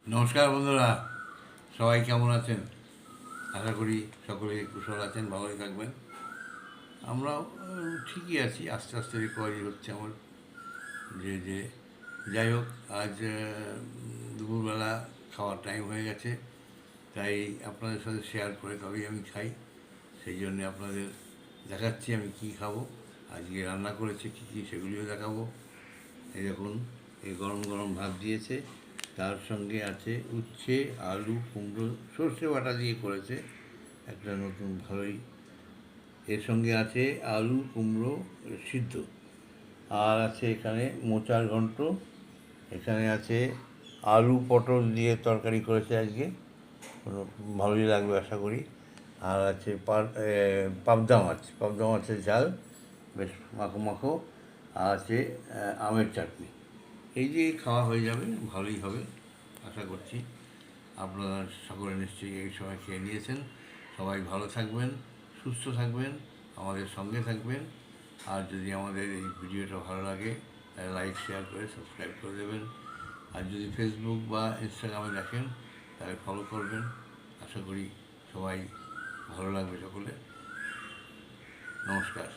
নমস্কার বন্ধুরা, সবাই কেমন আছেন? আশা করি সকলে কুশল আছেন, ভালোই থাকবেন। আমরাও ঠিকই আছি, আস্তে আস্তে রিকভারি হচ্ছে আমার। যে যাই হোক, আজ দুপুরবেলা খাওয়ার টাইম হয়ে গেছে, তাই আপনাদের সাথে শেয়ার করে তবেই আমি খাই। সেই জন্যে আপনাদের দেখাচ্ছি আমি কি খাবো, আজকে রান্না করেছে কী কী সেগুলিও দেখাবো। এই দেখুন, এই গরম গরম ভাত দিয়েছে, তার সঙ্গে আছে উচ্ছে, আলু, কুমড়ো, সর্ষে বাটা দিয়ে করেছে একটা নতুন ভালোই। এর সঙ্গে আছে আলু কুমড়ো সিদ্ধ, আর আছে এখানে মোচার ঘন্ট, এখানে আছে আলু পটল দিয়ে তরকারি করেছে আজকে, ভালোই লাগবে আশা করি। আর আছে পাবদা মাছের ঝাল, বেশ মাখো মাখো। আর আছে আমের চাটনি। এই যে খাওয়া হয়ে যাবে, ভালোই হবে আশা করছি। আপনারা সকলে নিশ্চয়ই এই সময় খেয়ে নিয়েছেন। সবাই ভালো থাকবেন, সুস্থ থাকবেন, আমাদের সঙ্গে থাকবেন। আর যদি আমাদের এই ভিডিওটা ভালো লাগে তাহলে লাইক শেয়ার করে সাবস্ক্রাইব করে দেবেন। আর যদি ফেসবুক বা ইনস্টাগ্রামে দেখেন তাহলে ফলো করবেন। আশা করি সবাই ভালো লাগবে সকলে। নমস্কার।